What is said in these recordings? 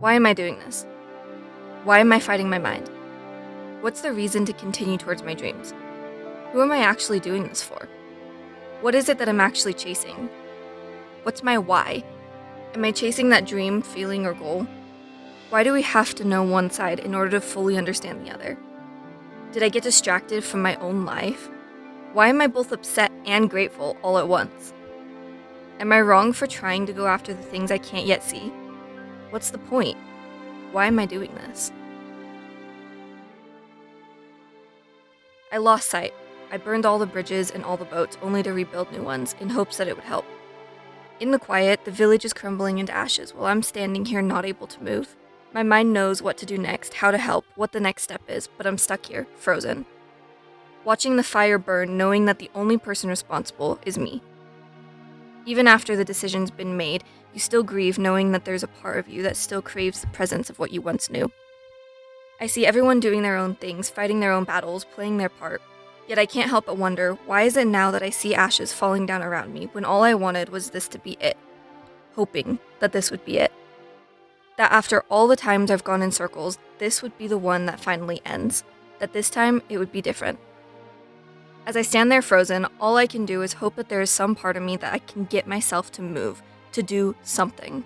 Why am I doing this? Why am I fighting my mind? What's the reason to continue towards my dreams? Who am I actually doing this for? What is it that I'm actually chasing? What's my why? Am I chasing that dream, feeling, or goal? Why do we have to know one side in order to fully understand the other? Did I get distracted from my own life? Why am I both upset and grateful all at once? Am I wrong for trying to go after the things I can't yet see? What's the point? Why am I doing this? I lost sight. I burned all the bridges and all the boats only to rebuild new ones in hopes that it would help. In the quiet, the village is crumbling into ashes while I'm standing here not able to move. My mind knows what to do next, how to help, what the next step is, but I'm stuck here, frozen. Watching the fire burn, knowing that the only person responsible is me. Even after the decision's been made, you still grieve knowing that there's a part of you that still craves the presence of what you once knew. I see everyone doing their own things, fighting their own battles, playing their part. Yet I can't help but wonder, why is it now that I see ashes falling down around me when all I wanted was this to be it? Hoping that this would be it. That after all the times I've gone in circles, this would be the one that finally ends. That this time it would be different. As I stand there frozen, all I can do is hope that there is some part of me that I can get myself to move, to do something.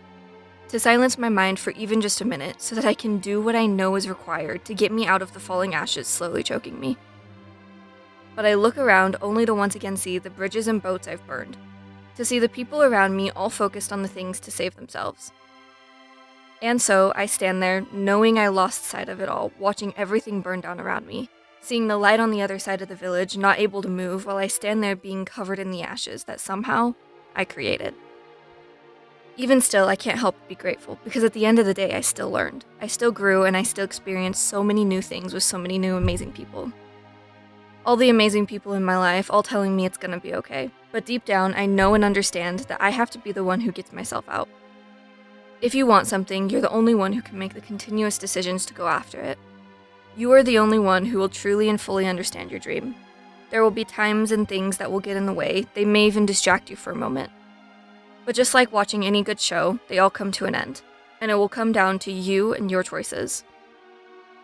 To silence my mind for even just a minute so that I can do what I know is required to get me out of the falling ashes slowly choking me. But I look around only to once again see the bridges and boats I've burned. To see the people around me all focused on the things to save themselves. And so I stand there, knowing I lost sight of it all, watching everything burn down around me. Seeing the light on the other side of the village, not able to move, while I stand there being covered in the ashes that somehow I created. Even still, I can't help but be grateful, because at the end of the day, I still learned. I still grew, and I still experienced so many new things with so many new amazing people. All the amazing people in my life, all telling me it's gonna be okay. But deep down, I know and understand that I have to be the one who gets myself out. If you want something, you're the only one who can make the continuous decisions to go after it. You are the only one who will truly and fully understand your dream. There will be times and things that will get in the way, they may even distract you for a moment. But just like watching any good show, they all come to an end, and it will come down to you and your choices.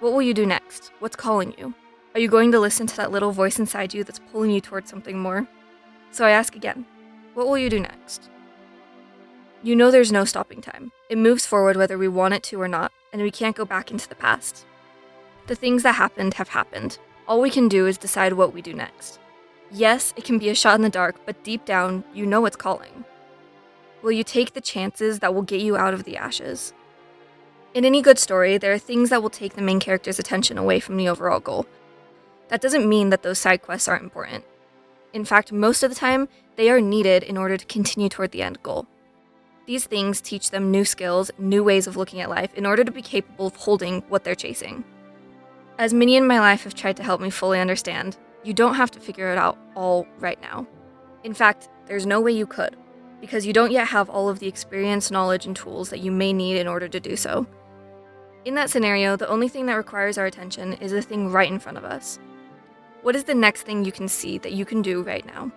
What will you do next? What's calling you? Are you going to listen to that little voice inside you that's pulling you towards something more? So I ask again, what will you do next? You know there's no stopping time. It moves forward whether we want it to or not, and we can't go back into the past. The things that happened have happened. All we can do is decide what we do next. Yes, it can be a shot in the dark, but deep down, you know it's calling. Will you take the chances that will get you out of the ashes? In any good story, there are things that will take the main character's attention away from the overall goal. That doesn't mean that those side quests aren't important. In fact, most of the time, they are needed in order to continue toward the end goal. These things teach them new skills, new ways of looking at life in order to be capable of holding what they're chasing. As many in my life have tried to help me fully understand, you don't have to figure it out all right now. In fact, there's no way you could, because you don't yet have all of the experience, knowledge, and tools that you may need in order to do so. In that scenario, the only thing that requires our attention is the thing right in front of us. What is the next thing you can see that you can do right now?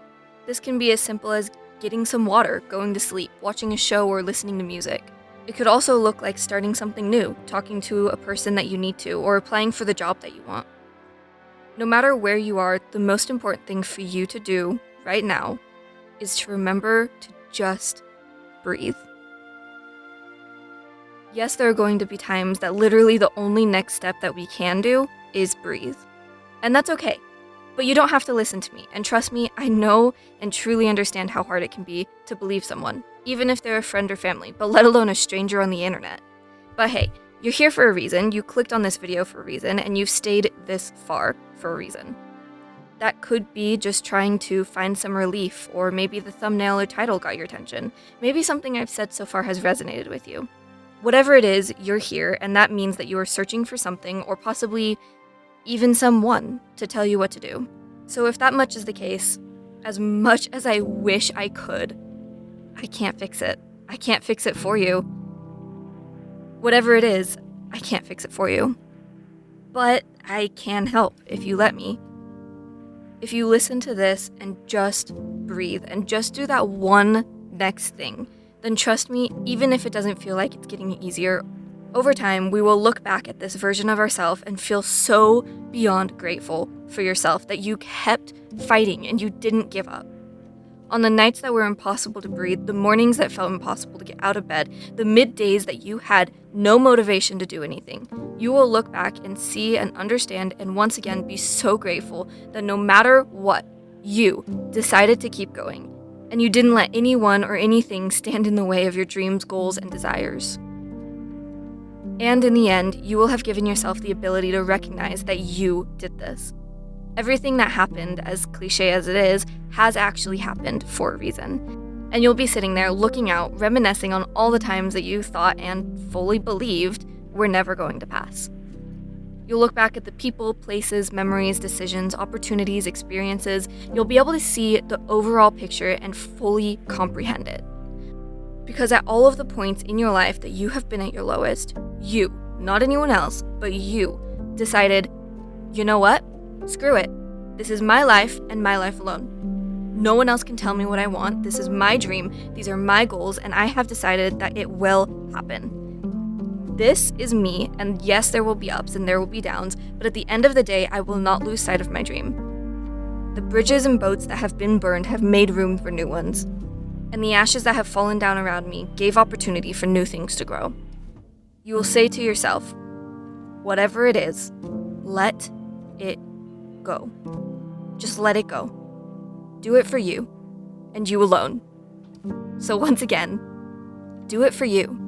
This can be as simple as getting some water, going to sleep, watching a show, or listening to music. It could also look like starting something new, talking to a person that you need to, or applying for the job that you want. No matter where you are, the most important thing for you to do right now is to remember to just breathe. Yes, there are going to be times that literally the only next step that we can do is breathe. And that's okay. But you don't have to listen to me, and trust me, I know and truly understand how hard it can be to believe someone, even if they're a friend or family, but let alone a stranger on the internet. But hey, you're here for a reason, you clicked on this video for a reason, and you've stayed this far for a reason. That could be just trying to find some relief, or maybe the thumbnail or title got your attention. Maybe something I've said so far has resonated with you. Whatever it is, you're here, and that means that you are searching for something, or possibly even someone to tell you what to do. So if that much is the case, as much as I wish I could, I can't fix it. I can't fix it for you. Whatever it is, I can't fix it for you. But I can help if you let me. If you listen to this and just breathe and just do that one next thing, then trust me, even if it doesn't feel like it's getting easier, Over time, we will look back at this version of ourselves and feel so beyond grateful for yourself that you kept fighting and you didn't give up. On the nights that were impossible to breathe, the mornings that felt impossible to get out of bed, the middays that you had no motivation to do anything, you will look back and see and understand and once again be so grateful that no matter what, you decided to keep going, and you didn't let anyone or anything stand in the way of your dreams, goals, and desires. And in the end, you will have given yourself the ability to recognize that you did this. Everything that happened, as cliche as it is, has actually happened for a reason. And you'll be sitting there looking out, reminiscing on all the times that you thought and fully believed were never going to pass. You'll look back at the people, places, memories, decisions, opportunities, experiences. You'll be able to see the overall picture and fully comprehend it. Because at all of the points in your life that you have been at your lowest, you, not anyone else, but you, decided, you know what? Screw it. This is my life and my life alone. No one else can tell me what I want. This is my dream. These are my goals, and I have decided that it will happen. This is me, and yes, there will be ups and there will be downs, but at the end of the day, I will not lose sight of my dream. The bridges and boats that have been burned have made room for new ones, and the ashes that have fallen down around me gave opportunity for new things to grow. You will say to yourself, whatever it is, let it go. Just let it go. Do it for you, and you alone. So once again, do it for you.